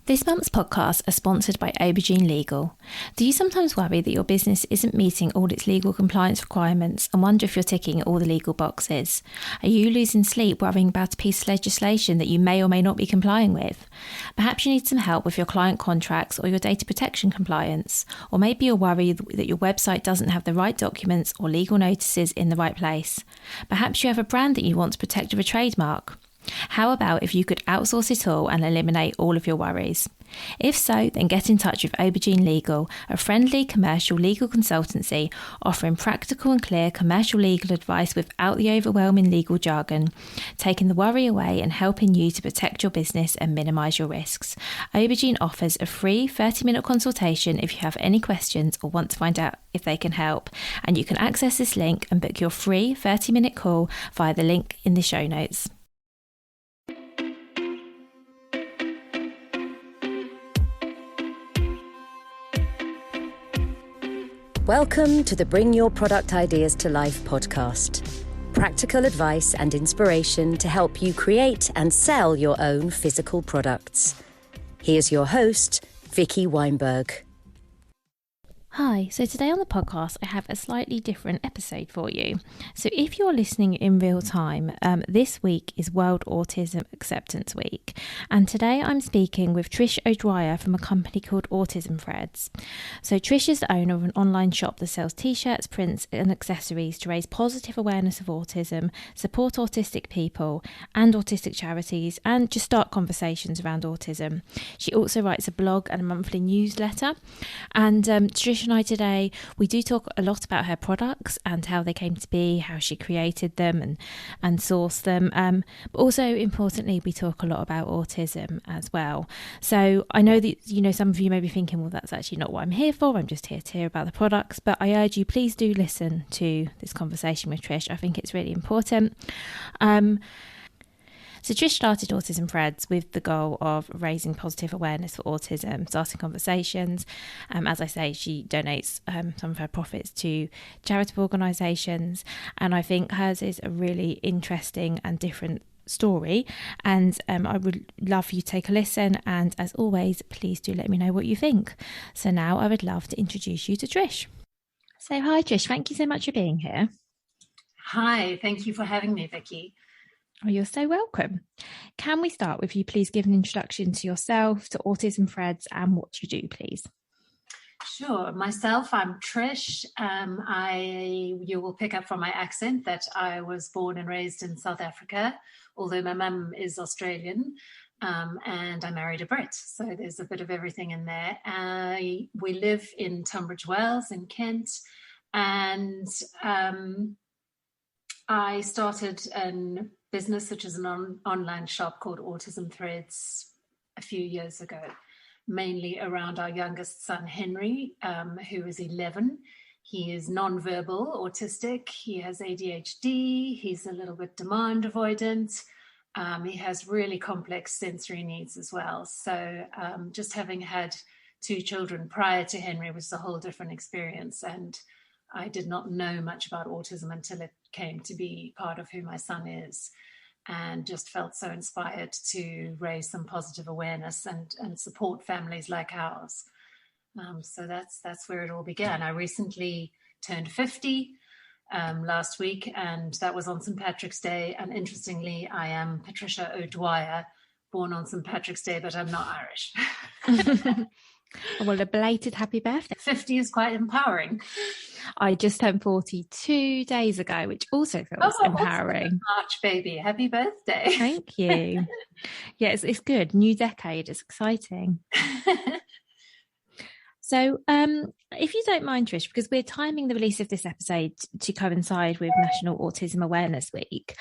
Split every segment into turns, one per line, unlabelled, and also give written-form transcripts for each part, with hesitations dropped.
This month's podcasts are sponsored by Aubergine Legal. Do you sometimes worry that your business isn't meeting all its legal compliance requirements and wonder if you're ticking all the legal boxes? Are you losing sleep worrying about a piece of legislation that you may or may not be complying with? Perhaps you need some help with your client contracts or your data protection compliance. Or maybe you're worried that your website doesn't have the right documents or legal notices in the right place. Perhaps you have a brand that you want to protect with a trademark. How about if you could outsource it all and eliminate all of your worries? If so, then get in touch with Aubergine Legal, a friendly commercial legal consultancy offering practical and clear commercial legal advice without the overwhelming legal jargon, taking the worry away and helping you to protect your business and minimise your risks. Aubergine offers a free 30-minute consultation if you have any questions or want to find out if they can help, and you can access this link and book your free 30-minute call via the link in the show notes.
Welcome to the Bring Your Product Ideas to Life podcast. Practical advice and inspiration to help you create and sell your own physical products. Here's your host, Vicky Weinberg.
Hi, so today on the podcast I have a slightly different episode for you. So if you're listening in real time, this week is World Autism Acceptance Week, and today I'm speaking with Trish ODwyer from a company called Autism Threads. So Trish is the owner of an online shop that sells t-shirts, prints and accessories to raise positive awareness of autism, support autistic people and autistic charities, and just start conversations around autism. She also writes a blog and a monthly newsletter, and Trish and I today, we do talk a lot about her products and how they came to be, how she created them and sourced them. But also importantly, we talk a lot about autism as well. So I know that, some of you may be thinking, well, that's actually not what I'm here for. I'm just here to hear about the products. But I urge you, please do listen to this conversation with Trish. I think it's really important. So Trish started Autism Threads with the goal of raising positive awareness for autism, starting conversations. As I say, she donates some of her profits to charitable organisations, and I think hers is a really interesting and different story, and I would love for you to take a listen, and as always, please do let me know what you think. So now I would love to introduce you to Trish. So hi Trish, thank you so much for being here.
Hi, thank you for having me, Vicky.
Oh, you're so welcome. Can we start with you please give an introduction to yourself, to Autism Threads, and what you do, please?
Sure. Myself, I'm Trish. You will pick up from my accent that I was born and raised in South Africa, although my mum is Australian, and I married a Brit. So there's a bit of everything in there. We live in Tunbridge Wells in Kent, and I started a business, which is an online shop called Autism Threads, a few years ago, mainly around our youngest son, Henry, who is 11. He is non-verbal autistic. He has ADHD. He's a little bit demand avoidant. He has really complex sensory needs as well. So just having had two children prior to Henry was a whole different experience. And I did not know much about autism until it came to be part of who my son is, and just felt so inspired to raise some positive awareness and support families like ours. So that's where it all began. I recently turned 50 last week, and that was on St. Patrick's Day. And interestingly, I am Patricia O'Dwyer, born on St. Patrick's Day, but I'm not Irish.
Well, a belated happy birthday.
50 is quite empowering.
I just turned 42 days ago, which also feels empowering.
March baby, happy birthday.
Thank you. Yeah, it's good. New decade, it's exciting. So if you don't mind, Trish, because we're timing the release of this episode to coincide with National Autism Awareness Week,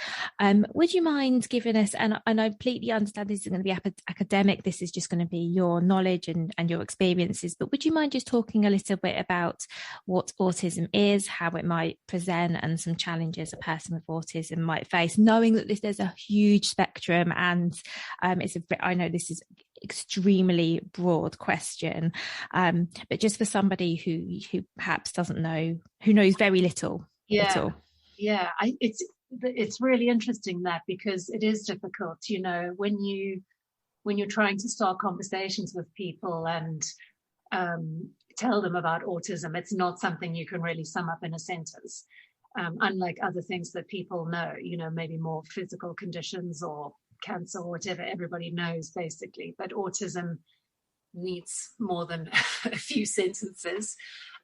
would you mind giving us, and I completely understand this is going to be academic, this is just going to be your knowledge and your experiences, but would you mind just talking a little bit about what autism is, how it might present, and some challenges a person with autism might face, knowing that there's a huge spectrum, and I know this is extremely broad question, but just for somebody who perhaps doesn't know, who knows very little at all.
It's really interesting that, because it is difficult, when you when you're trying to start conversations with people and tell them about autism, it's not something you can really sum up in a sentence. Unlike other things that people know, maybe more physical conditions or cancer or whatever, everybody knows basically. But autism needs more than a few sentences.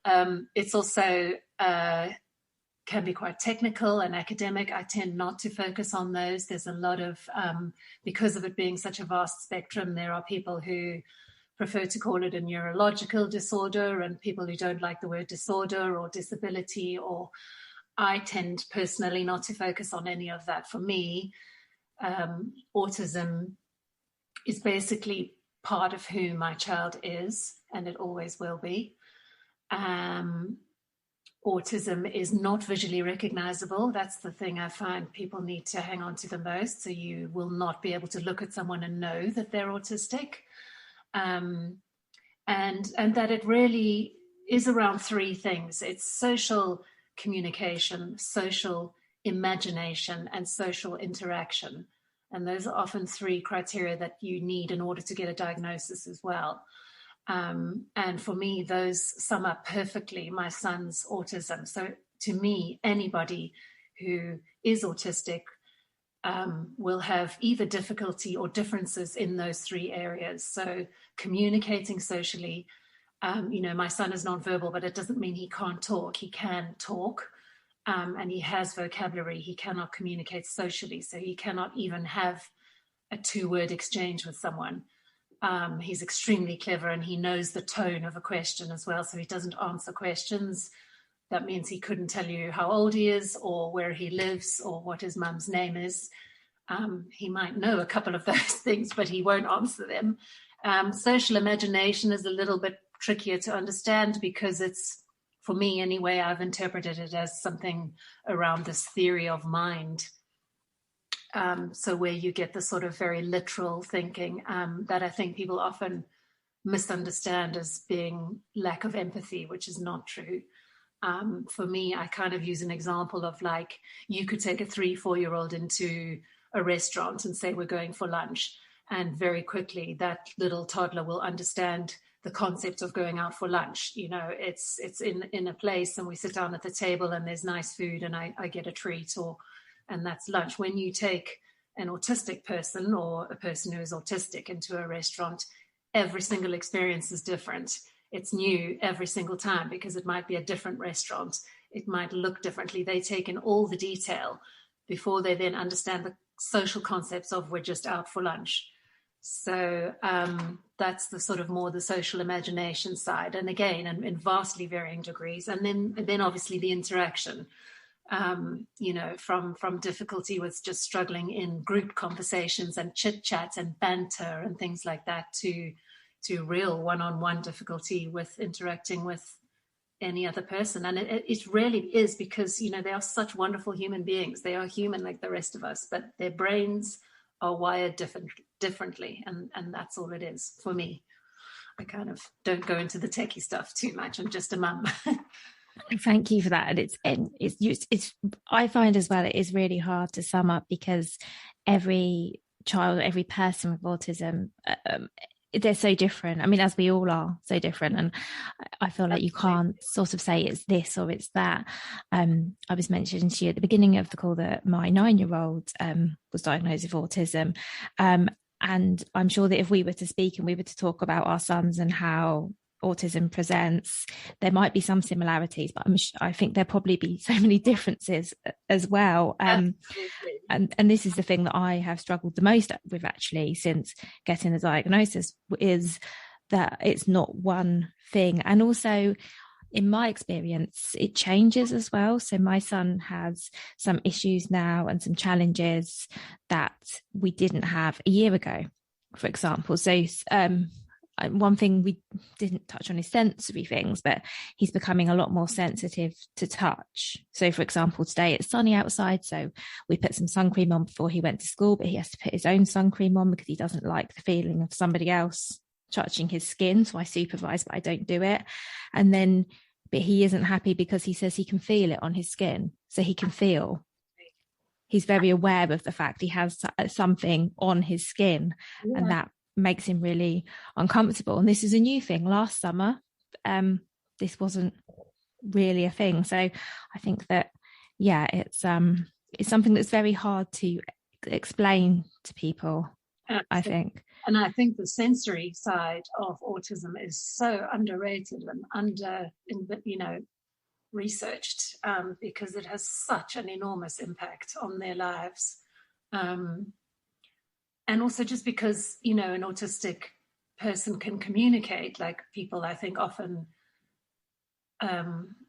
It's also can be quite technical and academic. I tend not to focus on those. There's a lot of, because of it being such a vast spectrum, there are people who prefer to call it a neurological disorder and people who don't like the word disorder or disability, or I tend personally not to focus on any of that. For me, autism is basically part of who my child is, and it always will be. Autism is not visually recognizable. That's the thing I find people need to hang on to the most. So you will not be able to look at someone and know that they're autistic. And that it really is around three things. It's social communication, social imagination, and social interaction. And those are often three criteria that you need in order to get a diagnosis as well. And for me, those sum up perfectly my son's autism. So to me, anybody who is autistic will have either difficulty or differences in those three areas. So communicating socially, my son is nonverbal, but it doesn't mean he can't talk. He can talk, and he has vocabulary. He cannot communicate socially, so he cannot even have a 2-word exchange with someone. He's extremely clever and he knows the tone of a question as well. So he doesn't answer questions. That means he couldn't tell you how old he is or where he lives or what his mum's name is. He might know a couple of those things, but he won't answer them. Social imagination is a little bit trickier to understand because it's, for me anyway, I've interpreted it as something around this theory of mind. So where you get the sort of very literal thinking that I think people often misunderstand as being lack of empathy, which is not true. For me, I kind of use an example of like, you could take a 3-4-year-old into a restaurant and say, we're going for lunch. And very quickly, that little toddler will understand the concept of going out for lunch. It's in a place and we sit down at the table and there's nice food and I get a treat and that's lunch. When you take an autistic person or a person who is autistic into a restaurant, every single experience is different. It's new every single time because it might be a different restaurant. It might look differently. They take in all the detail before they then understand the social concepts of we're just out for lunch. So that's the sort of more the social imagination side. And again, in vastly varying degrees. And then obviously the interaction. From difficulty with just struggling in group conversations and chit chats and banter and things like that to real one-on-one difficulty with interacting with any other person. And it really is because, they are such wonderful human beings. They are human like the rest of us, but their brains are wired differently. And that's all it is for me. I kind of don't go into the techie stuff too much. I'm just a mum.
Thank you for that. And it's I find as well, it is really hard to sum up because every child, every person with autism, they're so different. I mean, as we all are so different. And I feel like you can't sort of say it's this or it's that. I was mentioning to you at the beginning of the call that my 9-year-old was diagnosed with autism. And I'm sure that if we were to speak and we were to talk about our sons and how autism presents, there might be some similarities, but I think there'll probably be so many differences as well. And this is the thing that I have struggled the most with actually since getting the diagnosis, is that it's not one thing. And also in my experience, it changes as well. So my son has some issues now and some challenges that we didn't have a year ago, for example. So one thing we didn't touch on is sensory things, but he's becoming a lot more sensitive to touch. So, for example, today it's sunny outside, so we put some sun cream on before he went to school, but he has to put his own sun cream on because he doesn't like the feeling of somebody else touching his skin. So I supervise, but I don't do it. But he isn't happy because he says he can feel it on his skin. So he can feel. He's very aware of the fact he has something on his skin, and that makes him really uncomfortable. And this is a new thing. Last summer, this wasn't really a thing. So I think that, yeah, it's something that's very hard to explain to people. Absolutely. I think.
And I think the sensory side of autism is so underrated and researched, because it has such an enormous impact on their lives. And also just because, an autistic person can communicate, like people, I think, often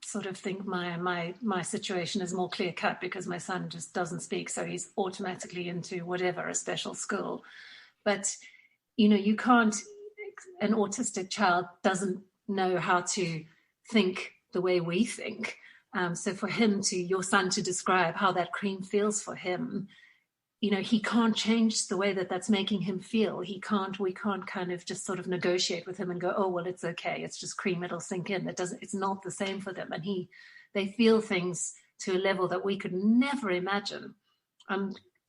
sort of think my situation is more clear cut because my son just doesn't speak, so he's automatically into whatever, a special school. But you can't, an autistic child doesn't know how to think the way we think. So for your son to describe how that cream feels for him, he can't change the way that's making him feel. We can't kind of just sort of negotiate with him and go, oh, well, it's okay, it's just cream, it'll sink in. It's not the same for them. And they feel things to a level that we could never imagine.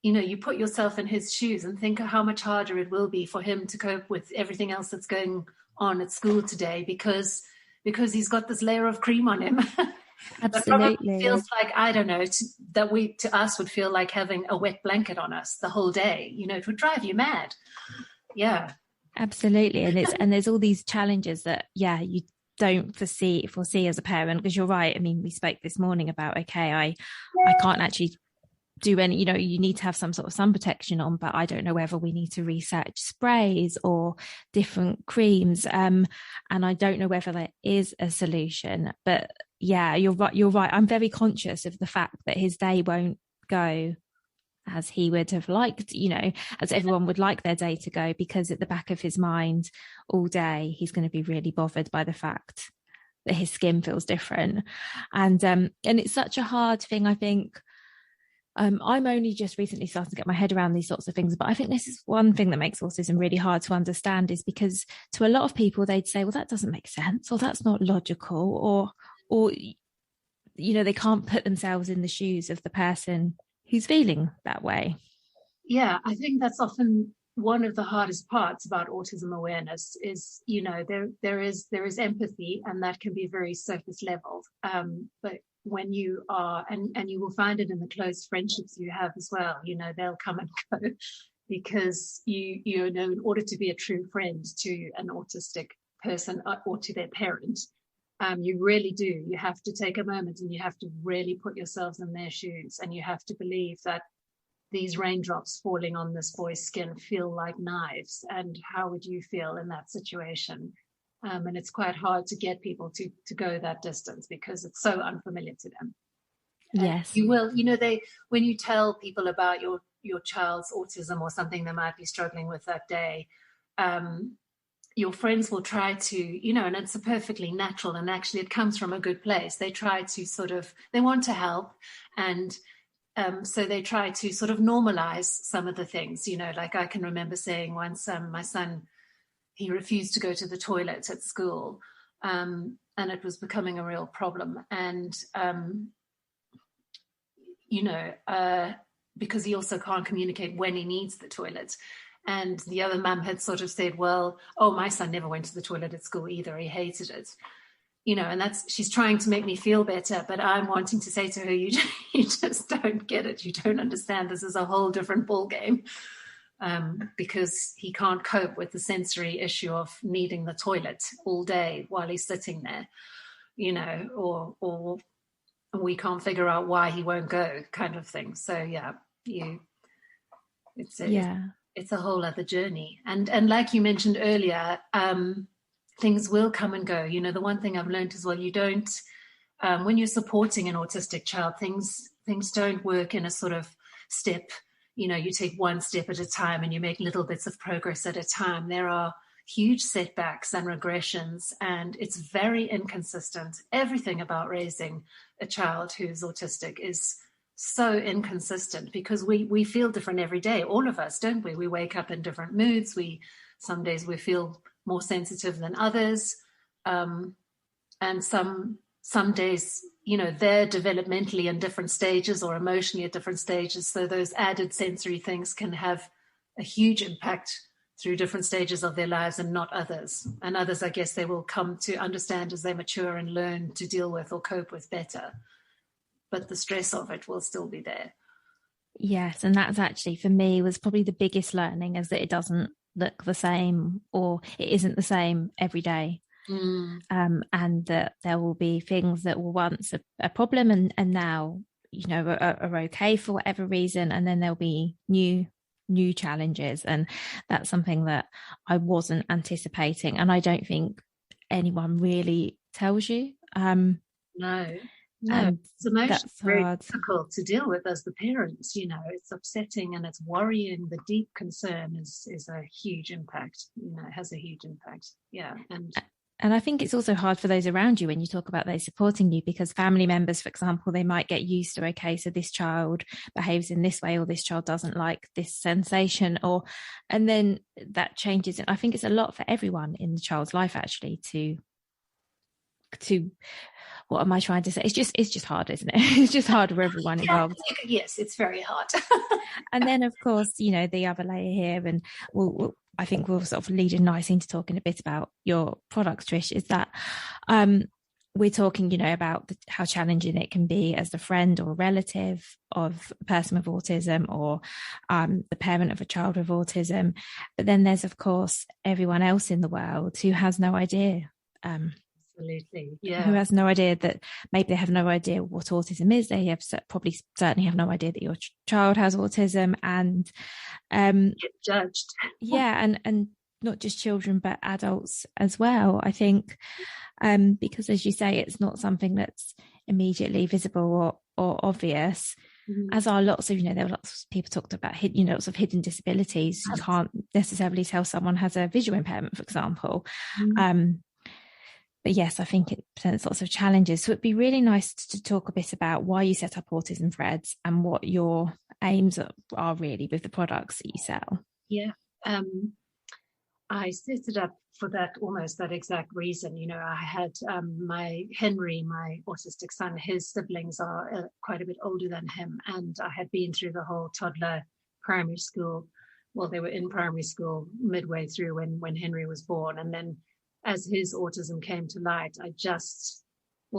You put yourself in his shoes and think of how much harder it will be for him to cope with everything else that's going on at school today because he's got this layer of cream on him.
Absolutely.
It feels like, I don't know, to us would feel like having a wet blanket on us the whole day. It would drive you mad. Yeah.
Absolutely. And there's all these challenges that, you don't foresee as a parent, because you're right. I mean, we spoke this morning about, okay, I can't actually do any, you need to have some sort of sun protection on, but I don't know whether we need to research sprays or different creams. And I don't know whether there is a solution, but yeah, you're right. I'm very conscious of the fact that his day won't go as he would have liked, as everyone would like their day to go, because at the back of his mind all day, he's going to be really bothered by the fact that his skin feels different. And it's such a hard thing, I think. I'm only just recently starting to get my head around these sorts of things, but I think this is one thing that makes autism really hard to understand, is because to a lot of people, they'd say, well, that doesn't make sense, or that's not logical, or they can't put themselves in the shoes of the person who's feeling that way.
Yeah, I think that's often one of the hardest parts about autism awareness is, there is empathy, and that can be very surface level. But when you are, and you will find it in the close friendships you have as well, they'll come and go, because in order to be a true friend to an autistic person or to their parent, you really do. You have to take a moment and you have to really put yourselves in their shoes, and you have to believe that these raindrops falling on this boy's skin feel like knives, and how would you feel in that situation? And it's quite hard to get people to go that distance because it's so unfamiliar to them.
Yes.
You will, when you tell people about your child's autism or something they might be struggling with that day, your friends will try to, and it's a perfectly natural, and actually it comes from a good place. They try to they want to help. And so they try to sort of normalize some of the things, like I can remember saying once, my son, he refused to go to the toilet at school, and it was becoming a real problem. And, because he also can't communicate when he needs the toilet. And the other mum had sort of said, well, oh, my son never went to the toilet at school either. He hated it. And she's trying to make me feel better, but I'm wanting to say to her, you just don't get it. You don't understand. This is a whole different ball game. Because he can't cope with the sensory issue of needing the toilet all day while he's sitting there, or we can't figure out why he won't go, kind of thing. So yeah, it's a whole other journey. And like you mentioned earlier, things will come and go. The one thing I've learned as well, you don't, when you're supporting an autistic child, things don't work in a sort of step. You take one step at a time and you make little bits of progress at a time. There are huge setbacks and regressions, and it's very inconsistent. Everything about raising a child who's autistic is so inconsistent because we feel different every day. All of us, don't we? We wake up in different moods. Some days we feel more sensitive than others. And some days, they're developmentally in different stages or emotionally at different stages. So those added sensory things can have a huge impact through different stages of their lives and not others. And others, I guess, they will come to understand as they mature and learn to deal with or cope with better. But the stress of it will still be there.
Yes, and that's actually, for me, was probably the biggest learning, is that it doesn't look the same, or it isn't the same every day. And that there will be things that were once a problem and now, you know, are okay for whatever reason, and then there'll be new challenges, and that's something that I wasn't anticipating, and I don't think anyone really tells you.
No, it's emotionally very difficult to deal with as the parents. You know, it's upsetting and it's worrying. The deep concern is a huge impact. You know, it has a huge impact. Yeah, and
I think it's also hard for those around you when you talk about those supporting you, because family members, for example, they might get used to, okay, so this child behaves in this way, or this child doesn't like this sensation, and then that changes. And I think it's a lot for everyone in the child's life, actually, to what am I trying to say? It's just hard, isn't it? It's just hard for everyone involved.
Yes, it's very hard.
And then, of course, you know, the other layer here, and I think we'll sort of lead a nice into talking a bit about your products, Trish, is that we're talking, you know, about how challenging it can be as the friend or relative of a person with autism, or the parent of a child with autism. But then there's, of course, everyone else in the world who has no idea.
Absolutely, yeah.
Who has no idea that, maybe they have no idea what autism is. They have certainly have no idea that your child has autism, and
get judged.
Yeah, and not just children but adults as well, I think, because, as you say, it's not something that's immediately visible or obvious. As are lots of, you know, there are lots of people talked about, you know, lots of hidden disabilities. You can't necessarily tell someone has a visual impairment, for example. But yes, I think it presents lots of challenges. So it'd be really nice to talk a bit about why you set up Autism Threads and what your aims are really with the products that you sell.
Yeah, I set it up for that, almost that exact reason. You know, I had my Henry, my autistic son, his siblings are quite a bit older than him. And I had been through the whole toddler primary school. Well, they were in primary school midway through when Henry was born. And then as his autism came to light,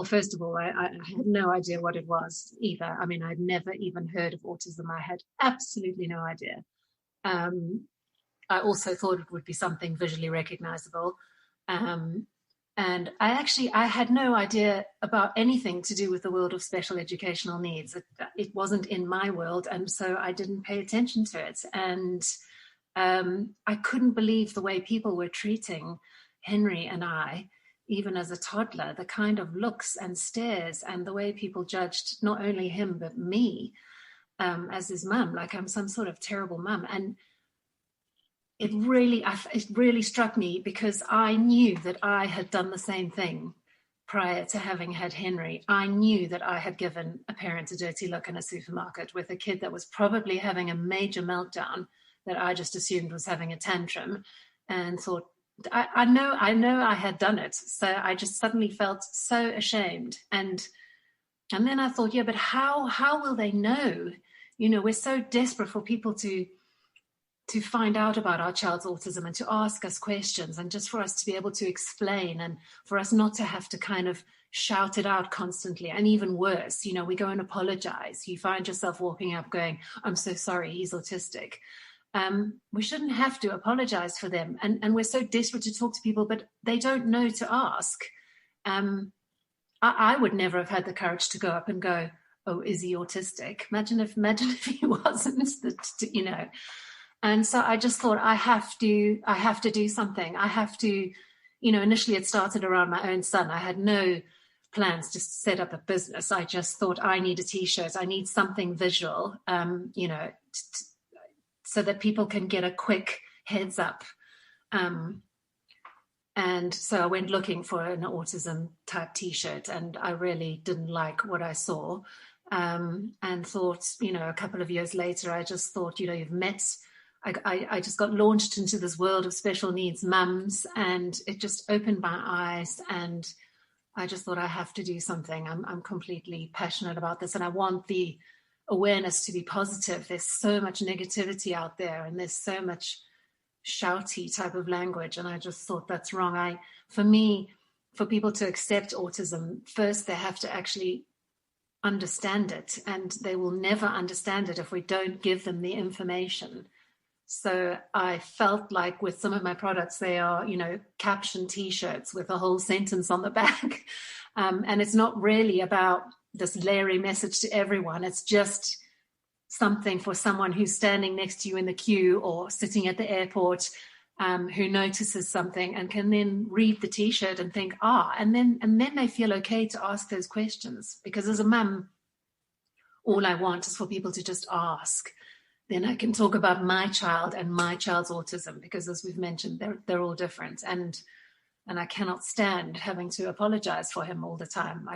first of all, I had no idea what it was either. I mean, I'd never even heard of autism. I had absolutely no idea. I also thought it would be something visually recognizable. And I had no idea about anything to do with the world of special educational needs. It wasn't in my world, and so I didn't pay attention to it. And I couldn't believe the way people were treating Henry and I, even as a toddler, the kind of looks and stares and the way people judged not only him but me as his mum, like I'm some sort of terrible mum. And it really struck me, because I knew that I had done the same thing prior to having had Henry. I knew that I had given a parent a dirty look in a supermarket with a kid that was probably having a major meltdown that I just assumed was having a tantrum, and thought, I know I had done it. So I just suddenly felt so ashamed. And then I thought, yeah, but how will they know? You know, we're so desperate for people to find out about our child's autism and to ask us questions, and just for us to be able to explain, and for us not to have to kind of shout it out constantly. And even worse, you know, we go and apologize. You find yourself walking up going, I'm so sorry, he's autistic. We shouldn't have to apologize for them. And we're so desperate to talk to people, but they don't know to ask. I would never have had the courage to go up and go, oh, is he autistic? Imagine if he wasn't, you know. And so I just thought, I have to do something. I have to, you know, initially it started around my own son. I had no plans to set up a business. I just thought, I need a t-shirt. I need something visual, you know, so that people can get a quick heads up. And so I went looking for an autism type t-shirt, and I really didn't like what I saw, and thought, you know, a couple of years later, I just thought, you know, I just got launched into this world of special needs mums, and it just opened my eyes, and I just thought, I have to do something. I'm completely passionate about this, and I want the awareness to be positive. There's so much negativity out there, and there's so much shouty type of language. And I just thought that's wrong. For me, for people to accept autism, first they have to actually understand it, and they will never understand it if we don't give them the information. So I felt like with some of my products, they are, caption t-shirts with a whole sentence on the back. And it's not really about this leery message to everyone. It's just something for someone who's standing next to you in the queue or sitting at the airport, who notices something and can then read the t-shirt and think, and then they feel okay to ask those questions. Because as a mum, all I want is for people to just ask. Then I can talk about my child and my child's autism, because as we've mentioned, they're all different. And I cannot stand having to apologize for him all the time,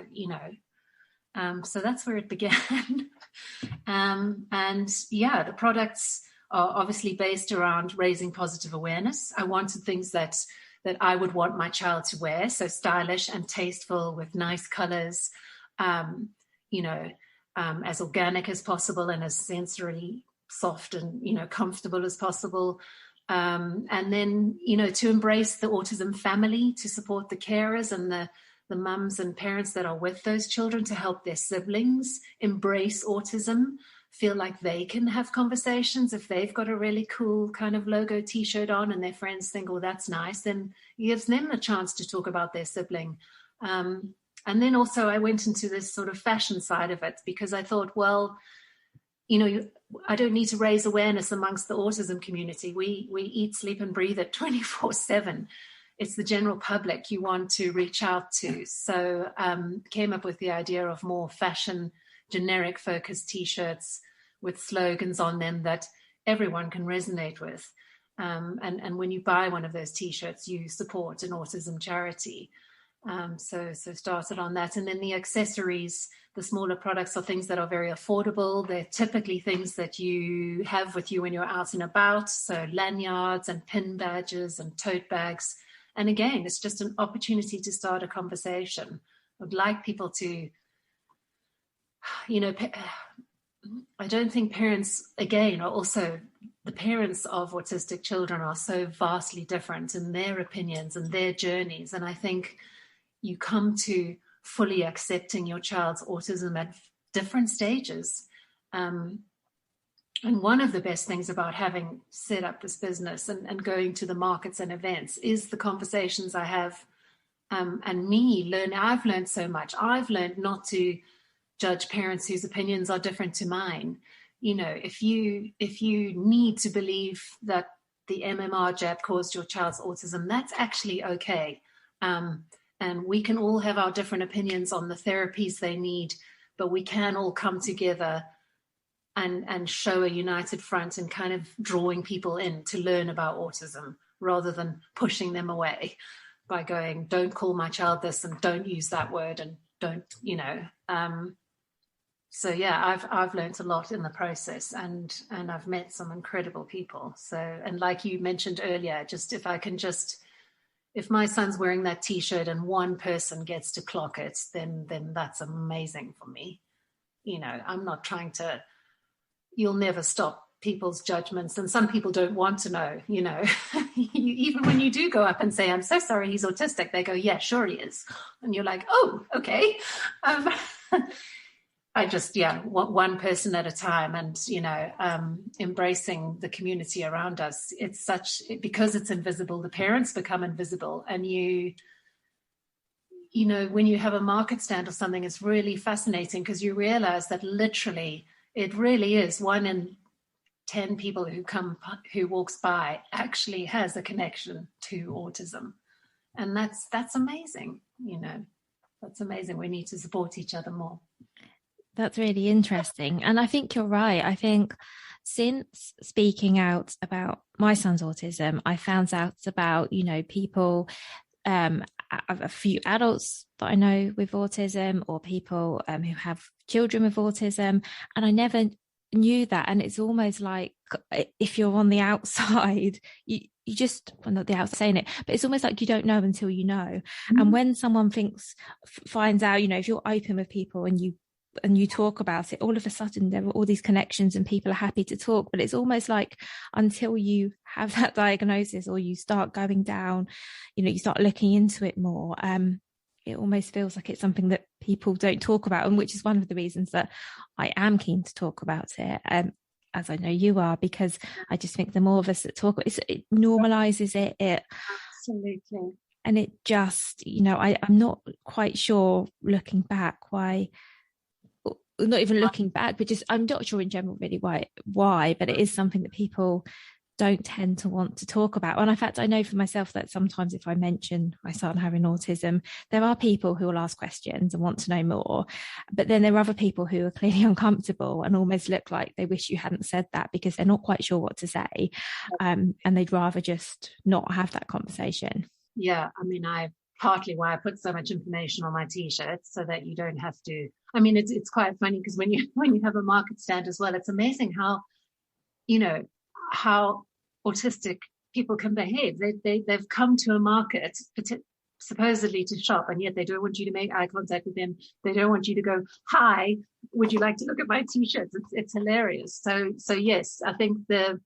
so that's where it began. And yeah, the products are obviously based around raising positive awareness. I wanted things that I would want my child to wear, so stylish and tasteful with nice colors, as organic as possible and as sensorily soft and comfortable as possible. And then to embrace the autism family, to support the carers and the mums and parents that are with those children, to help their siblings embrace autism, feel like they can have conversations. If they've got a really cool kind of logo t-shirt on and their friends think, oh, that's nice, then it gives them a chance to talk about their sibling. And then also I went into this sort of fashion side of it, because I thought, well, I don't need to raise awareness amongst the autism community. We eat, sleep and breathe it 24/7. It's the general public you want to reach out to. So came up with the idea of more fashion, generic focused t-shirts with slogans on them that everyone can resonate with. And when you buy one of those t-shirts, you support an autism charity. So started on that. And then the accessories, the smaller products, are things that are very affordable. They're typically things that you have with you when you're out and about. So lanyards and pin badges and tote bags. And again, it's just an opportunity to start a conversation. I'd like people to, I don't think parents, again, are also, the parents of autistic children are so vastly different in their opinions and their journeys. And I think you come to fully accepting your child's autism at different stages. And one of the best things about having set up this business and going to the markets and events is the conversations I have, and me learning. I've learned so much. I've learned not to judge parents whose opinions are different to mine. If you need to believe that the MMR jab caused your child's autism, that's actually okay. And we can all have our different opinions on the therapies they need, but we can all come together and show a united front and kind of drawing people in to learn about autism, rather than pushing them away by going, don't call my child this and don't use that word and don't, So yeah, I've learned a lot in the process, and I've met some incredible people. So, and like you mentioned earlier, if my son's wearing that t-shirt and one person gets to clock it, then that's amazing for me. I'm not trying to, you'll never stop people's judgments. And some people don't want to know, even when you do go up and say, I'm so sorry, he's autistic. They go, yeah, sure he is. And you're like, oh, okay. I just, want one person at a time, and, embracing the community around us. Because it's invisible, the parents become invisible. And when you have a market stand or something, it's really fascinating, because you realize that literally it really is 1 in 10 people who walks by actually has a connection to autism. And that's amazing. That's amazing. We need to support each other more.
That's really interesting. And I think you're right. I think since speaking out about my son's autism, I found out about, people, a few adults that I know with autism, or people who have children with autism. And I never knew that. And it's almost like, if you're on the outside, you just, well, not the outside saying it, but it's almost like you don't know until you know. Mm-hmm. And when someone finds out, if you're open with people and you and you talk about it, all of a sudden there are all these connections and people are happy to talk. But it's almost like until you have that diagnosis or you start going down, you start looking into it more, it almost feels like it's something that people don't talk about, and which is one of the reasons that I am keen to talk about it, as I know you are, because I just think the more of us that talk, it normalizes it.
Absolutely.
And it just, I'm not quite sure looking back why, not even looking back, but just, I'm not sure in general really why, but it is something that people don't tend to want to talk about. And in fact, I know for myself that sometimes if I mention my son having autism, there are people who will ask questions and want to know more. But then there are other people who are clearly uncomfortable and almost look like they wish you hadn't said that because they're not quite sure what to say. And they'd rather just not have that conversation.
Yeah, I mean, partly why I put so much information on my t-shirts so that you don't have to. I mean, it's quite funny because when you have a market stand as well, it's amazing how autistic people can behave. They've come to a market supposedly to shop, and yet they don't want you to make eye contact with them. They don't want you to go, "Hi, would you like to look at my t-shirts?" It's hilarious. So yes, I think the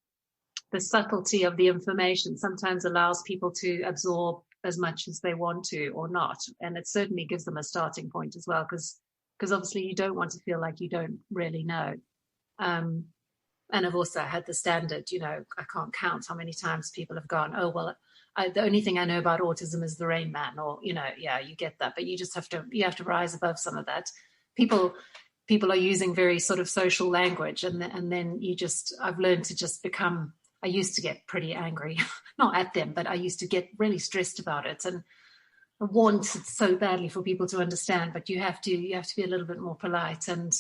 subtlety of the information sometimes allows people to absorb as much as they want to or not, and it certainly gives them a starting point as well, because obviously you don't want to feel like you don't really know. And I've also had the standard, I can't count how many times people have gone, "Oh, well, the only thing I know about autism is the Rain Man," or, yeah, you get that, but you just have to rise above some of that. People are using very sort of social language, and then I've learned to just become, I used to get pretty angry, not at them, but I used to get really stressed about it and want so badly for people to understand, but you have to be a little bit more polite and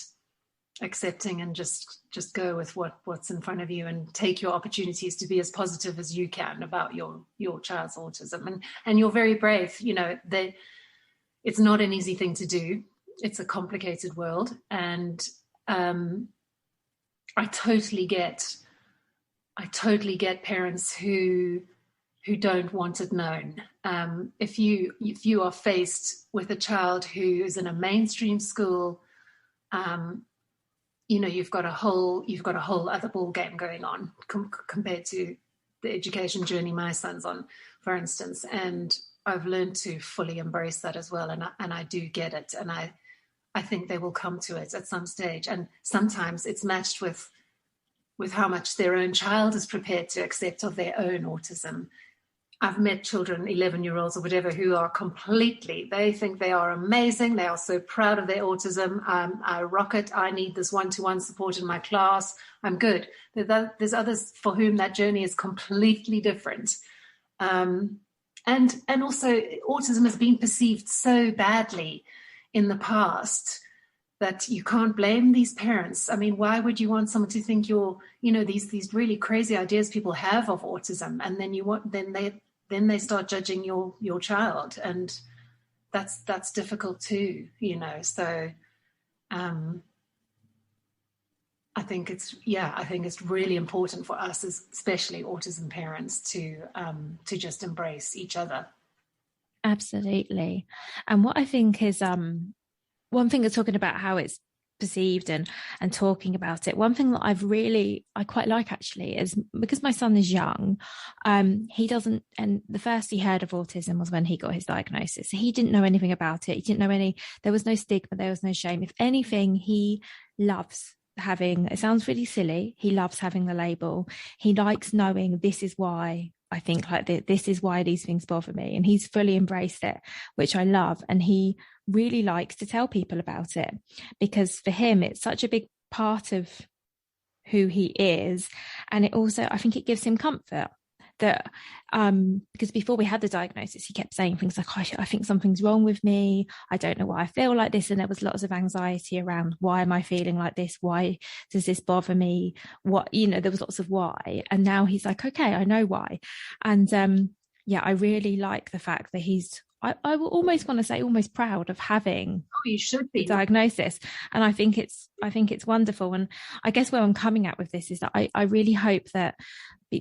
accepting and just go with what's in front of you and take your opportunities to be as positive as you can about your child's autism. And you're very brave. It's not an easy thing to do. It's a complicated world. And I totally get parents who don't want it known. If you are faced with a child who is in a mainstream school, you've got a whole other ball game going on compared to the education journey my son's on, for instance. And I've learned to fully embrace that as well. And I do get it. And I think they will come to it at some stage. And sometimes it's matched with how much their own child is prepared to accept of their own autism. I've met children, 11-year-olds or whatever, who are they think they are amazing. They are so proud of their autism. I rock it. I need this one-to-one support in my class. I'm good. There's others for whom that journey is completely different. And also autism has been perceived so badly in the past that you can't blame these parents. I mean, why would you want someone to think you're, these really crazy ideas people have of autism, and then they start judging your child, and that's difficult too, So I think it's really important for us, especially autism parents, to just embrace each other.
Absolutely. And what I think is one thing is talking about how it's perceived and talking about it. One thing that I quite like actually is, because my son is young, he doesn't, and the first he heard of autism was when he got his diagnosis. So he didn't know anything about it. He didn't know there was no stigma, there was no shame. If anything, he loves having, it sounds really silly, he loves having the label. He likes knowing this is why I think like this is why these things bother me, and he's fully embraced it, which I love. And he really likes to tell people about it, because for him it's such a big part of who he is. And it also, I think it gives him comfort that because before we had the diagnosis, he kept saying things like, I think something's wrong with me, I don't know why I feel like this, and there was lots of anxiety around, why am I feeling like this, why does this bother me, there was lots of why. And now he's like, okay, I know why. And I really like the fact that he's, I will almost want to say almost proud of having
you should be
the diagnosis. And I think it's wonderful. And I guess where I'm coming at with this is that I really hope that,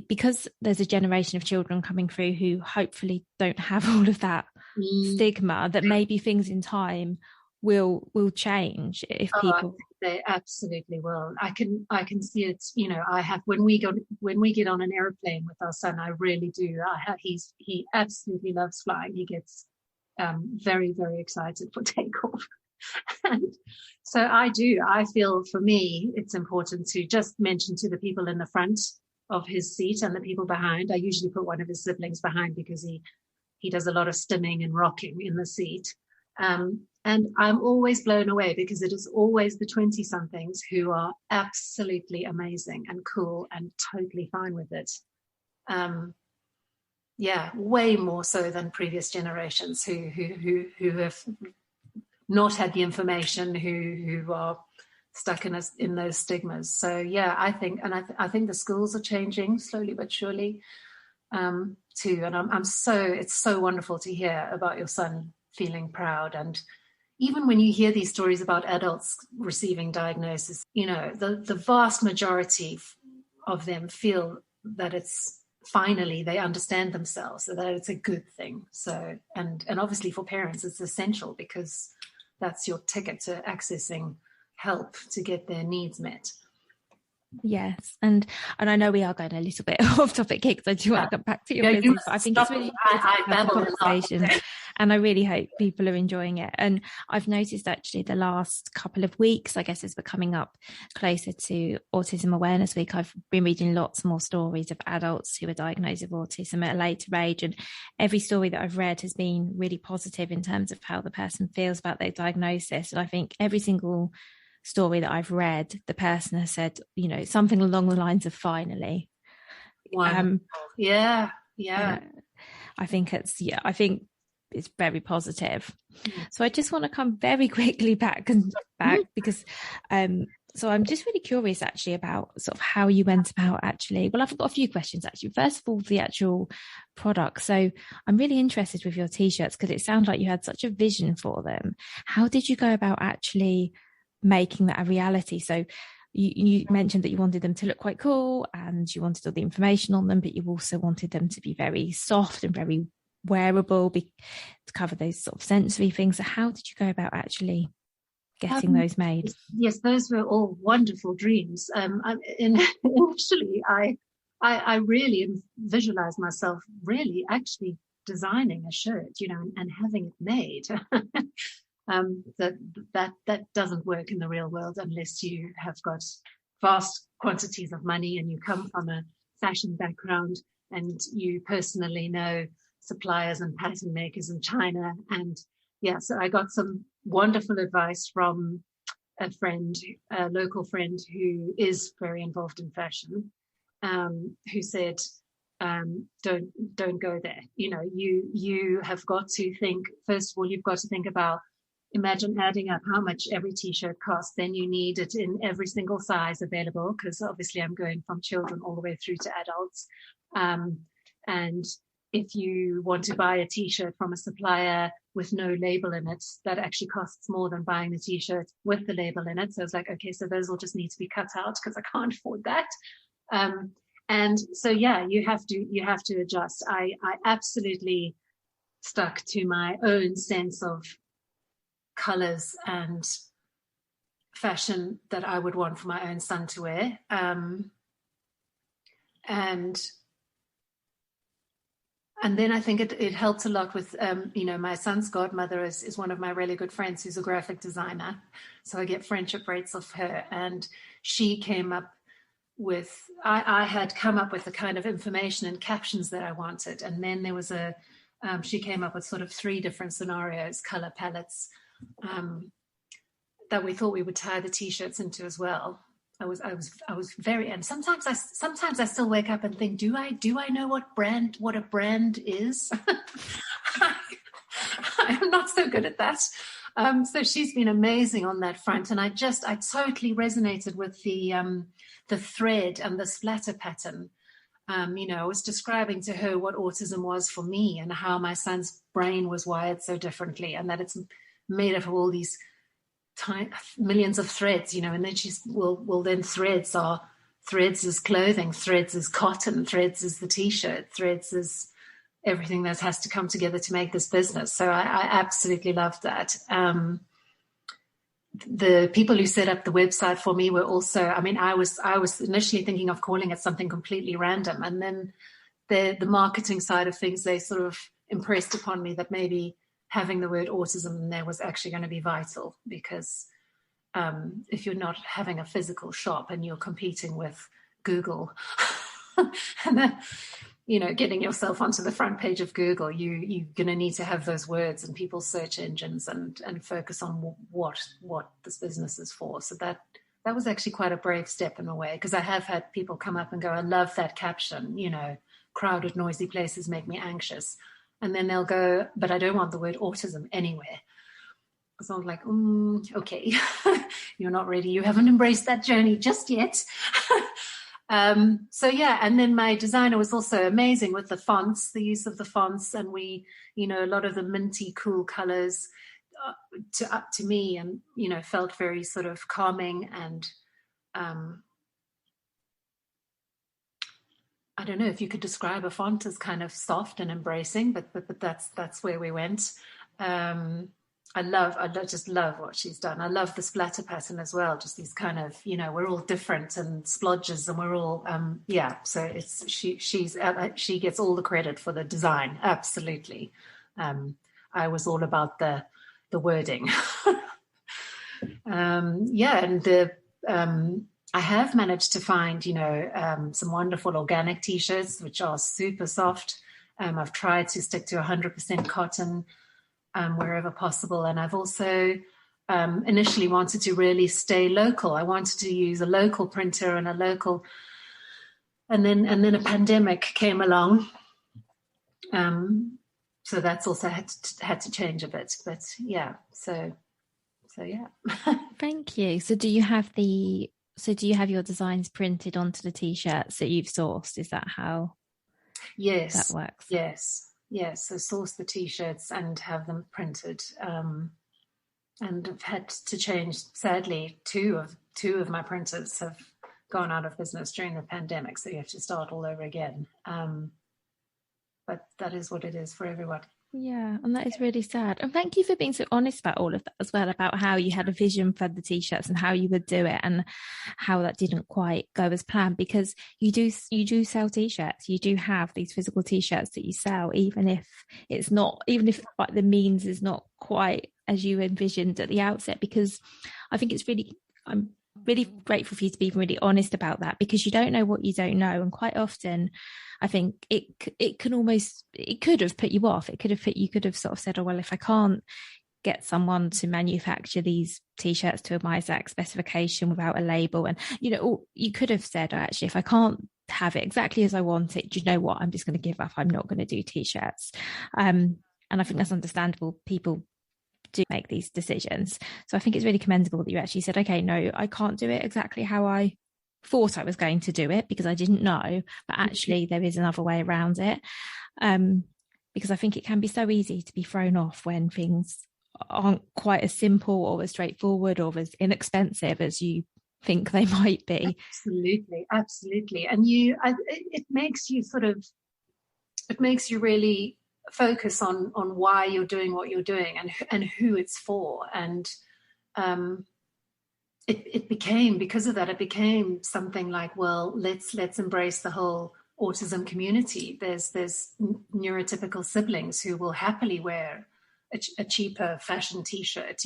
because there's a generation of children coming through who hopefully don't have all of that stigma, that maybe things in time will change if people.
They absolutely will. I can see it. You know, I have when we get on an airplane with our son, I really do. He absolutely loves flying. He gets very, very excited for takeoff. And so I feel for me, it's important to just mention to the people in the front of his seat and the people behind. I usually put one of his siblings behind because he does a lot of stimming and rocking in the seat. And I'm always blown away because it is always the 20-somethings who are absolutely amazing and cool and totally fine with it. Way more so than previous generations who have not had the information, who are stuck in those stigmas. So yeah, I think the schools are changing slowly but surely too. And it's so wonderful to hear about your son feeling proud. And even when you hear these stories about adults receiving diagnosis, you know, the vast majority of them feel that it's finally they understand themselves, so that it's a good thing. So and obviously for parents it's essential because that's your ticket to accessing help to get their needs met.
Yes, and I know we are going a little bit off topic here because I do want to come back to your business, but I think it's really conversation, and I really hope people are enjoying it. And I've noticed actually the last couple of weeks, I guess as we're coming up closer to Autism Awareness Week, I've been reading lots more stories of adults who are diagnosed with autism at a later age, and every story that I've read has been really positive in terms of how the person feels about their diagnosis. And I think every single story that I've read, the person has said, you know, something along the lines of finally.
Yeah.
I think it's very positive. So I just want to come very quickly back because so I'm just really curious actually about sort of how you went about actually. Well, I've got a few questions actually. First of all, the actual product. So I'm really interested with your t-shirts because it sounds like you had such a vision for them. How did you go about actually making that a reality? So you mentioned that you wanted them to look quite cool and you wanted all the information on them, but you also wanted them to be very soft and very wearable to cover those sort of sensory things. So how did you go about actually getting those made?
Yes, those were all wonderful dreams. Initially, I really visualized myself really actually designing a shirt, you know, and having it made. That doesn't work in the real world unless you have got vast quantities of money and you come from a fashion background and you personally know suppliers and pattern makers in China. And yeah, so I got some wonderful advice from a local friend who is very involved in fashion, who said, don't go there. You know, you have got to think, first of all, you've got to think about, imagine adding up how much every t-shirt costs. Then you need it in every single size available, because obviously I'm going from children all the way through to adults. And if you want to buy a t-shirt from a supplier with no label in it, that actually costs more than buying the t-shirt with the label in it. So it's like, okay, so those will just need to be cut out because I can't afford that. And so, yeah, you have to adjust. I absolutely stuck to my own sense of colors and fashion that I would want for my own son to wear. And then I think it helped a lot with, my son's godmother is one of my really good friends who's a graphic designer. So I get friendship rates of her. And she came up with, I had come up with the kind of information and captions that I wanted. And then there was she came up with sort of 3 different scenarios, color palettes, that we thought we would tie the t-shirts into as well. I was very, and sometimes I still wake up and think, do I know what a brand is? I'm not so good at that. So she's been amazing on that front. And I totally resonated with the thread and the splatter pattern. I was describing to her what autism was for me and how my son's brain was wired so differently, and that it's made up of all these millions of threads, and then then threads is clothing, threads is cotton, threads is the t-shirt, threads is everything that has to come together to make this business. So I absolutely loved that. the people who set up the website for me were also, I mean, I was initially thinking of calling it something completely random, and then the marketing side of things, they sort of impressed upon me that maybe having the word autism in there was actually going to be vital, because if you're not having a physical shop and you're competing with Google and then, getting yourself onto the front page of Google, you're going to need to have those words in people's search engines and focus on what this business is for. So that was actually quite a brave step in a way, because I have had people come up and go, I love that caption, crowded, noisy places make me anxious. And then they'll go, but I don't want the word autism anywhere. So I'm like, okay, you're not ready. You haven't embraced that journey just yet. So yeah, and then my designer was also amazing with the fonts, the use of the fonts, and we, a lot of the minty, cool colors to me, and felt very sort of calming and I don't know if you could describe a font as kind of soft and embracing, but that's where we went. I just love what she's done. I love the splatter pattern as well. Just these kind of, we're all different and splodges, and we're all, So it's she gets all the credit for the design. Absolutely. I was all about the wording. And I have managed to find, some wonderful organic t-shirts, which are super soft. I've tried to stick to 100% cotton. Wherever possible. And I've also initially wanted to really stay local. I wanted to use a local printer and and then a pandemic came along. So that's also had to change a bit, but yeah. So yeah.
Thank you. So do you have your designs printed onto the t-shirts that you've sourced? Is that how that works?
Yes, so source the t-shirts and have them printed, and I've had to change. Sadly, two of my printers have gone out of business during the pandemic, so you have to start all over again. But that is what it is for everyone.
Yeah, and that is really sad. And thank you for being so honest about all of that as well, about how you had a vision for the t-shirts and how you would do it, and how that didn't quite go as planned, because you do sell t-shirts. You do have these physical t-shirts that you sell, even if like the means is not quite as you envisioned at the outset, because I think I'm really grateful for you to be really honest about that, because you don't know what you don't know. And quite often I think it could have put you off. You could have sort of said, oh, well, if I can't get someone to manufacture these t-shirts to my exact specification without a label, and you could have said, oh, actually, if I can't have it exactly as I want it, do you know what, I'm just going to give up. I'm not going to do t-shirts. And I think that's understandable. People do make these decisions. So I think it's really commendable that you actually said, okay, no, I can't do it exactly how I thought I was going to do it, because I didn't know, but actually there is another way around it. Because I think it can be so easy to be thrown off when things aren't quite as simple or as straightforward or as inexpensive as you think they might be.
Absolutely. And it makes you really focus on why you're doing what you're doing and who it's for. And it became, because of that, it became something like, well, let's embrace the whole autism community. There's neurotypical siblings who will happily wear a cheaper fashion t-shirt.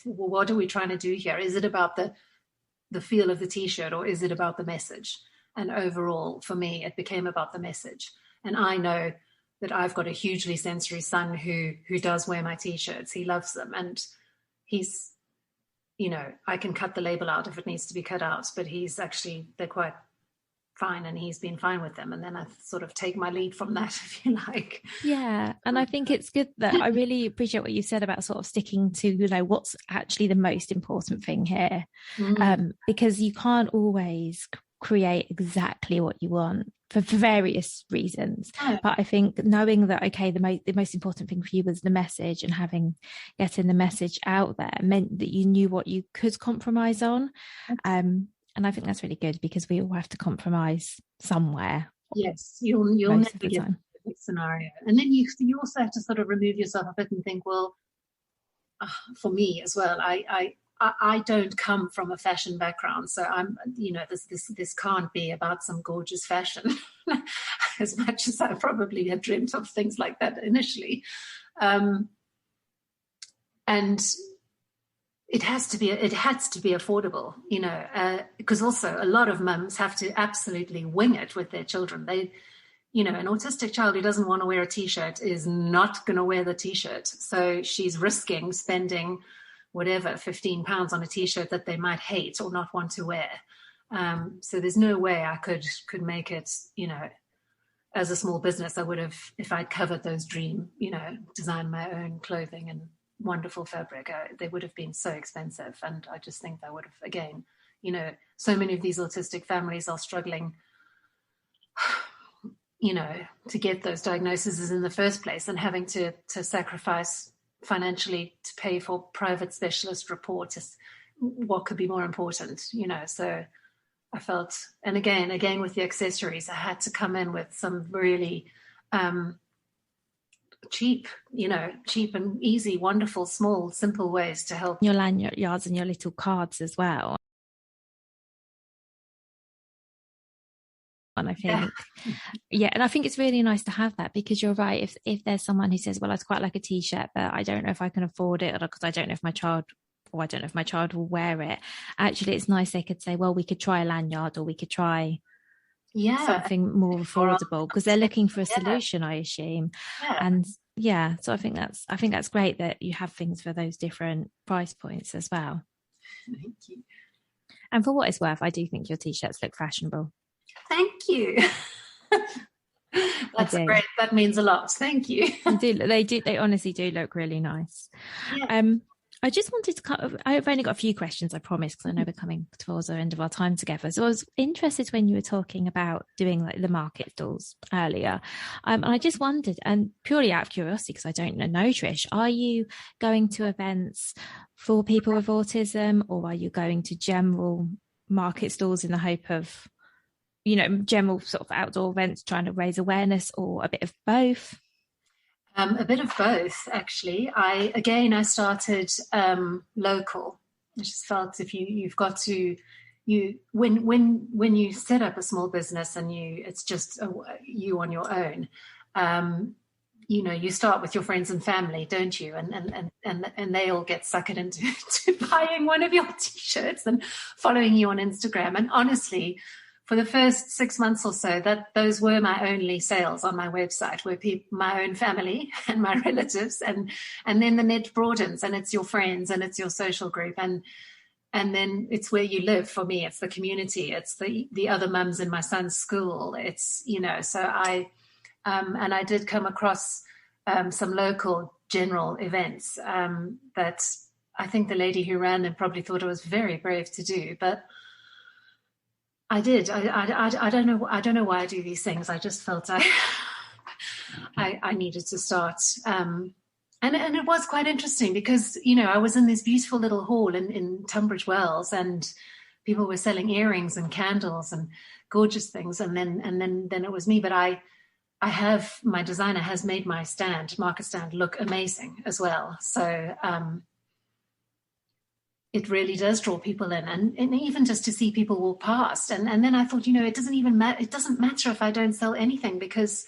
What are we trying to do here? Is it about the feel of the t-shirt, or is it about the message? And overall, for me, it became about the message. And I know that I've got a hugely sensory son who does wear my t-shirts. He loves them, and he's, I can cut the label out if it needs to be cut out, but they're quite fine, and he's been fine with them. And then I sort of take my lead from that, if you like.
Yeah. And I think it's good that I really appreciate what you said about sort of sticking to, what's actually the most important thing here. Because you can't always create exactly what you want for various reasons. But I think knowing that, okay, the most important thing for you was the message, and getting the message out there meant that you knew what you could compromise on. And I think that's really good, because we all have to compromise somewhere.
Yes, you'll never get the perfect scenario. And then you also have to sort of remove yourself a bit and think, well, for me as well, I I don't come from a fashion background, so I'm, this can't be about some gorgeous fashion, as much as I probably had dreamt of things like that initially. And it had to be affordable, because also a lot of mums have to absolutely wing it with their children. They, an autistic child who doesn't want to wear a t-shirt is not going to wear the t-shirt. So she's risking spending whatever, £15 on a t-shirt that they might hate or not want to wear. So there's no way I could make it, as a small business. I would have, if I'd covered those designed my own clothing and wonderful fabric, they would have been so expensive. And I just think that would have, again, so many of these autistic families are struggling, to get those diagnoses in the first place, and having to sacrifice financially to pay for private specialist reports is what could be more important, so I felt, and again with the accessories, I had to come in with some really cheap and easy, wonderful, small, simple ways to help.
Your lanyards and your little cards as well. And I think, and I think it's really nice to have that, because you're right. If there's someone who says, well, I'd quite like a t-shirt, but I don't know if I can afford it, or because I don't know if my child will wear it. Actually, it's nice they could say, well, we could try a lanyard, or we could try something more affordable, because they're looking for a solution, I assume. And so I think that's great that you have things for those different price points as well.
Thank you.
And for what it's worth, I do think your t-shirts look fashionable.
Thank you. That's great. That means a lot. Thank you.
They honestly do look really nice. I just wanted to I've only got a few questions, I promise, because I know we're coming towards the end of our time together. So I was interested when you were talking about doing like the market stalls earlier. And I just wondered, and purely out of curiosity, because I don't know, Trish, are you going to events for people with autism, or are you going to general market stalls in the hope of, general sort of outdoor events trying to raise awareness, or a bit of both?
A bit of both, actually. I started local. I just felt if you've got to, when you set up a small business and it's just you on your own, you start with your friends and family, don't you? And they all get suckered into buying one of your t-shirts and following you on Instagram. And honestly, for the first 6 months or so, those were my only sales on my website, were my own family and my relatives, and then the net broadens, and it's your friends and it's your social group, and then it's where you live. For me, it's the community, it's the other mums in my son's school. It's so I did come across some local general events that I think the lady who ran them probably thought it was very brave to do, but I did. I don't know. I don't know why I do these things. I just felt I needed to start. And it was quite interesting because, I was in this beautiful little hall in Tunbridge Wells, and people were selling earrings and candles and gorgeous things. And then it was me. But my designer has made my market stand, look amazing as well. So, it really does draw people in, and even just to see people walk past. And then I thought, it doesn't even matter. It doesn't matter if I don't sell anything, because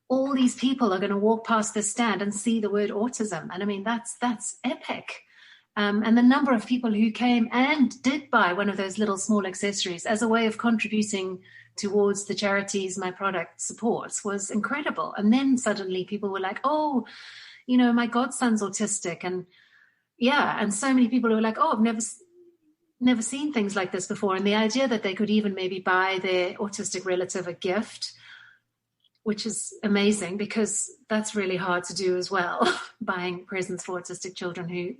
all these people are going to walk past this stand and see the word autism. And I mean, that's epic. And the number of people who came and did buy one of those little small accessories as a way of contributing towards the charities my product supports was incredible. And then suddenly people were like, oh, my godson's autistic. And so many people who were like, oh, I've never seen things like this before. And the idea that they could even maybe buy their autistic relative a gift, which is amazing, because that's really hard to do as well, buying presents for autistic children, who,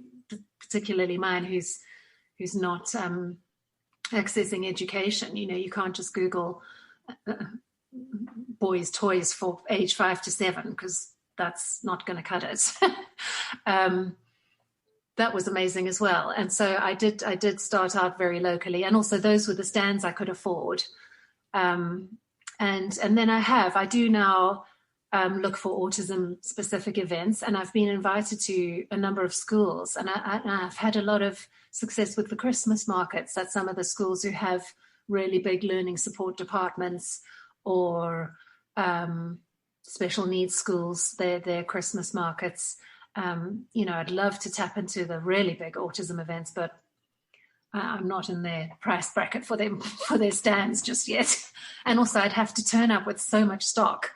particularly mine, who's not accessing education. You can't just Google boys' toys for age 5 to 7, because that's not going to cut it. That was amazing as well. And so I did start out very locally, and also those were the stands I could afford. And then I do now look for autism specific events, and I've been invited to a number of schools, and I've had a lot of success with the Christmas markets at some of the schools who have really big learning support departments, or special needs schools, their Christmas markets. I'd love to tap into the really big autism events, but I'm not in their price bracket for their stands just yet. And also I'd have to turn up with so much stock.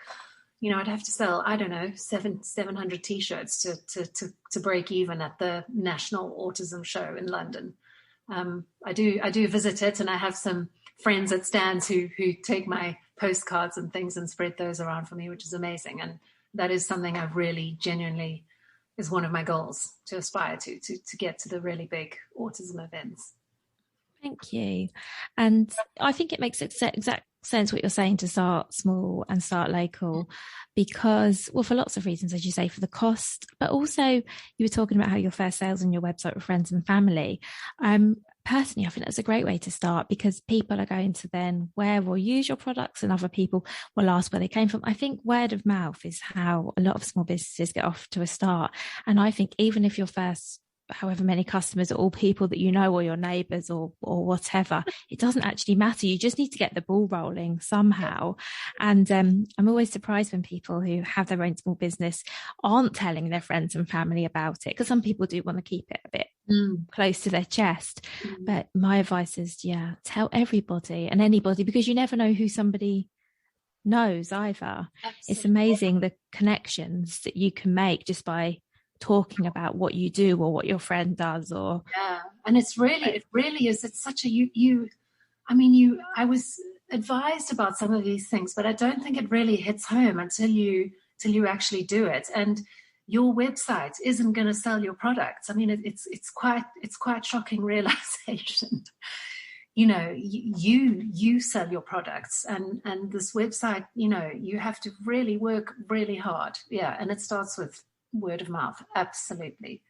I'd have to sell, I don't know, 700 T-shirts to break even at the National Autism Show in London. I do visit it, and I have some friends at stands who take my postcards and things and spread those around for me, which is amazing. And that is something I really genuinely is one of my goals to aspire to get to the really big autism events.
Thank you. And I think it makes exact sense what you're saying, to start small and start local, because, well, for lots of reasons, as you say, for the cost, but also you were talking about how your first sales on your website were friends and family. Personally, I think that's a great way to start, because people are going to then wear or use your products, and other people will ask where they came from. I think word of mouth is how a lot of small businesses get off to a start. And I think even if your first however many customers are all people that you know, or your neighbours, or whatever, it doesn't actually matter. You just need to get the ball rolling somehow. And I'm always surprised when people who have their own small business aren't telling their friends and family about it, because some people do want to keep it a bit close to their chest. But my advice is, tell everybody and anybody, because you never know who somebody knows either. Absolutely. It's amazing the connections that you can make just by talking about what you do or what your friend does.
And it really is, it's such a I was advised about some of these things, but I don't think it really hits home until you actually do it. And your website isn't going to sell your products. I mean, it's quite shocking realization. You sell your products, and this website, you have to really work really hard. And it starts with word of mouth. Absolutely.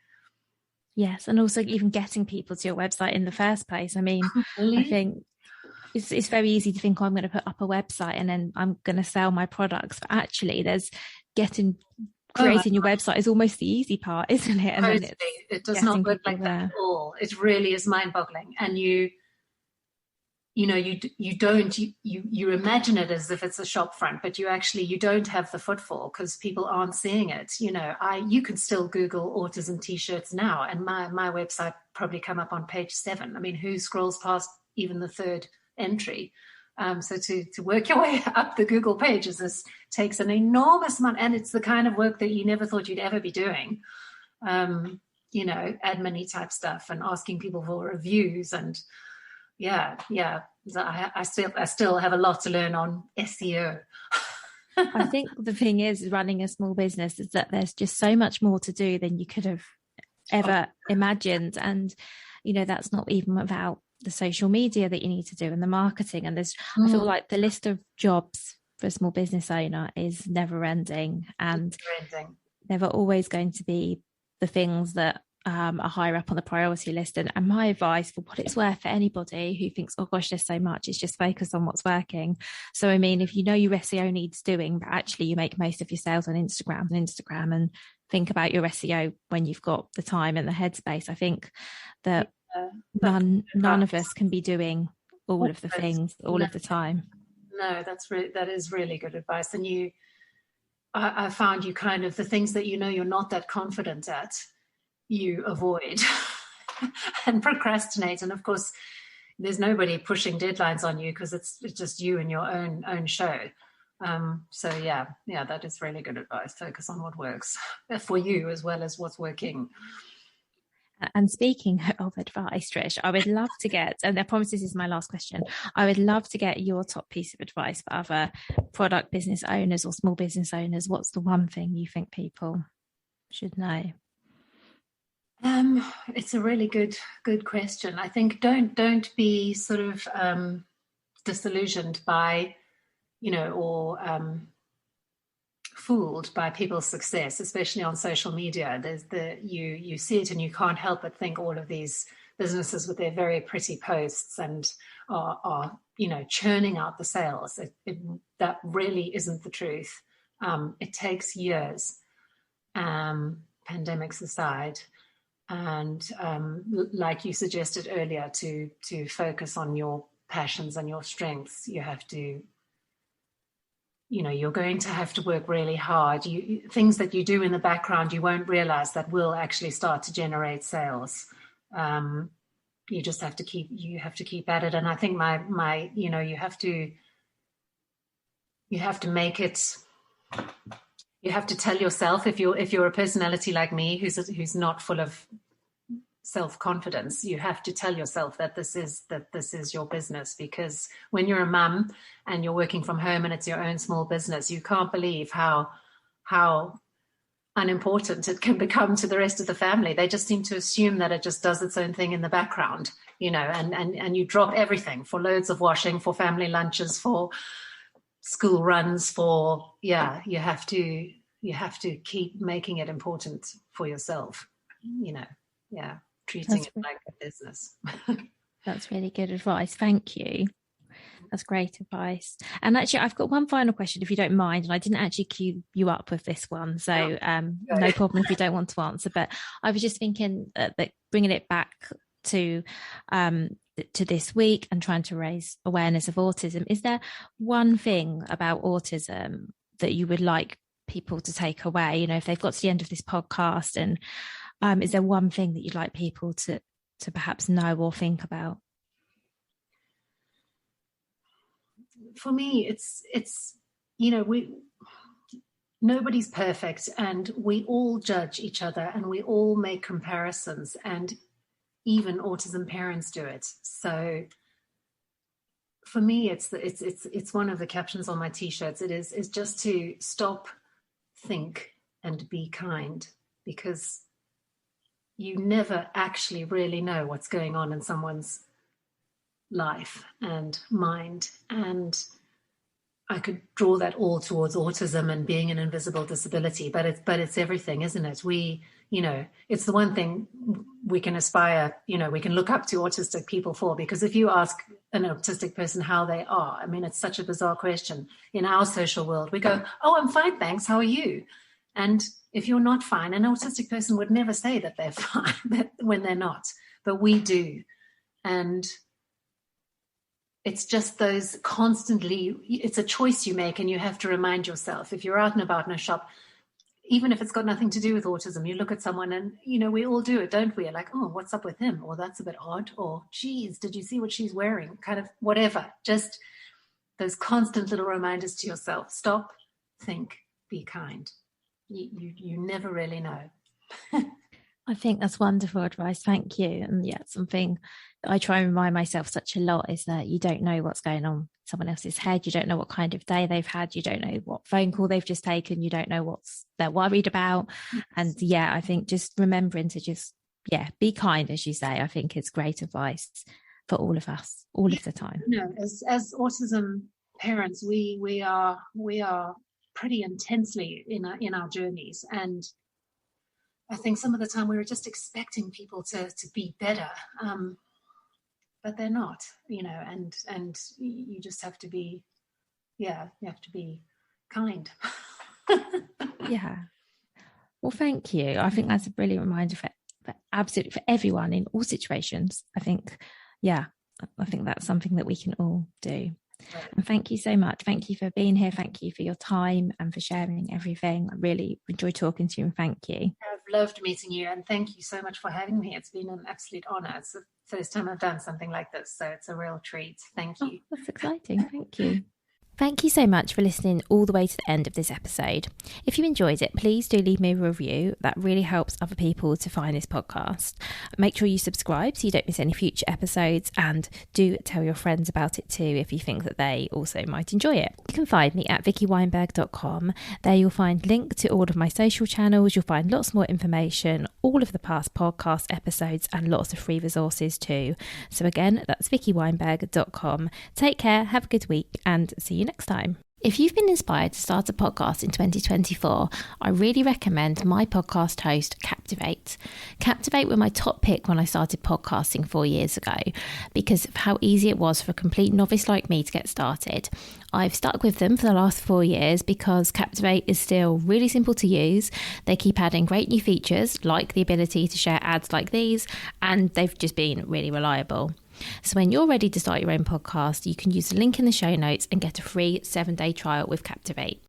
Yes. And also even getting people to your website in the first place. I mean, I think it's very easy to think, I'm going to put up a website and then I'm going to sell my products. But actually creating your website is almost the ezy part, isn't it? And
totally.
Then
it does not work like that at all. It really is mind-boggling. And you imagine it as if it's a shop front, but you don't have the footfall because people aren't seeing it. You can still Google autism T-shirts now, and my website probably come up on page 7. I mean, who scrolls past even the third entry? So to work your way up the Google pages takes an enormous amount, and it's the kind of work that you never thought you'd ever be doing. Admin-y type stuff, and asking people for reviews, and so I still have a lot to learn on SEO.
I think the thing is, running a small business is that there's just so much more to do than you could have ever imagined. And, that's not even without the social media that you need to do and the marketing. And I feel like the list of jobs for a small business owner is never ending. And there are always going to be the things that are higher up on the priority list. And my advice, for what it's worth, for anybody who thinks, oh gosh, there's so much, is just focus on what's working. So, I mean, if you know your SEO needs doing, but actually you make most of your sales on Instagram, and think about your SEO when you've got the time and the headspace. I think that none of us can be doing all of the things all of the time.
No, that is really good advice. And I found you kind of, the things that you're not that confident at, you avoid and procrastinate. And of course, there's nobody pushing deadlines on you, because it's just you and your own show. So that is really good advice. Focus on what works for you as well as what's working.
And speaking of advice, Trish, I would love to get, and I promise this is my last question, I would love to get your top piece of advice for other product business owners or small business owners. What's the one thing you think people should know?
It's a really good question. I think don't be sort of disillusioned by, or fooled by people's success, especially on social media. There's you see it and you can't help but think all of these businesses with their very pretty posts and are churning out the sales. That really isn't the truth. It takes years, pandemics aside, and like you suggested earlier, to focus on your passions and your strengths. You have to, you're going to have to work really hard. Things that you do in the background, you won't realize that will actually start to generate sales. You just have to keep at it. And I think you have to make it. You have to tell yourself, if you're a personality like me who's not full of self-confidence, you have to tell yourself that this is your business, because when you're a mum and you're working from home and it's your own small business, you can't believe how unimportant it can become to the rest of the family. They just seem to assume that it just does its own thing in the background, and you drop everything for loads of washing, for family lunches, for school runs, you have to keep making it important for yourself, treating it like a business.
That's really good advice. Thank you. That's great advice. And actually, I've got one final question, if you don't mind. And I didn't actually queue you up with this one, so no problem if you don't want to answer. But I was just thinking that bringing it back to this week and trying to raise awareness of autism, is there one thing about autism that you would like people to take away? If they've got to the end of this podcast, and is there one thing that you'd like people to perhaps know or think about?
For me, it's nobody's perfect, and we all judge each other, and we all make comparisons, and even autism parents do it. So for me, it's one of the captions on my t-shirts. It is just to stop, think, and be kind, because you never actually really know what's going on in someone's life and mind. And I could draw that all towards autism and being an invisible disability, but it's everything, isn't it? It's the one thing we can aspire, we can look up to autistic people for, because if you ask an autistic person how they are, I mean, it's such a bizarre question. In our social world, we go, "Oh, I'm fine, thanks. How are you?" And if you're not fine, an autistic person would never say that they're fine when they're not, but we do. And it's just those constantly, it's a choice you make, and you have to remind yourself, if you're out and about in a shop, even if it's got nothing to do with autism, you look at someone and, we all do it, don't we? You're like, "Oh, what's up with him?" Or "That's a bit odd." Or "Geez, did you see what she's wearing?" Kind of whatever. Just those constant little reminders to yourself. Stop, think, be kind. You never really know.
I think that's wonderful advice. Thank you. And yeah, something that I try and remind myself such a lot is that you don't know what's going on in someone else's head. You don't know what kind of day they've had. You don't know what phone call they've just taken. You don't know what they're worried about. And yeah, I think just remembering to just, be kind, as you say, I think it's great advice for all of us, all of the time.
As autism parents, we are pretty intensely in our journeys, and I think some of the time we were just expecting people to be better, but they're not, and you just have to be, you have to be kind.
Yeah. Well, thank you. I think that's a brilliant reminder for absolutely for everyone in all situations. I think that's something that we can all do. And thank you so much. Thank you for being here. Thank you for your time and for sharing everything. I really enjoyed talking to you, and thank you.
I've loved meeting you, and thank you so much for having me. It's been an absolute honor. It's the first time I've done something like this, so it's a real treat. Thank you.
Oh, that's exciting. Thank you. Thank you so much for listening all the way to the end of this episode. If you enjoyed it, please do leave me a review. That really helps other people to find this podcast. Make sure you subscribe so you don't miss any future episodes, and do tell your friends about it too if you think that they also might enjoy it. You can find me at vickyweinberg.com. There you'll find links to all of my social channels. You'll find lots more information, all of the past podcast episodes, and lots of free resources too. So again, that's vickyweinberg.com. Take care, have a good week, and see you next time. If you've been inspired to start a podcast in 2024, I really recommend my podcast host, Captivate. Captivate were my top pick when I started podcasting 4 years ago because of how easy it was for a complete novice like me to get started. I've stuck with them for the last 4 years because Captivate is still really simple to use. They keep adding great new features like the ability to share ads like these, and they've just been really reliable. So when you're ready to start your own podcast, you can use the link in the show notes and get a free 7-day trial with Captivate.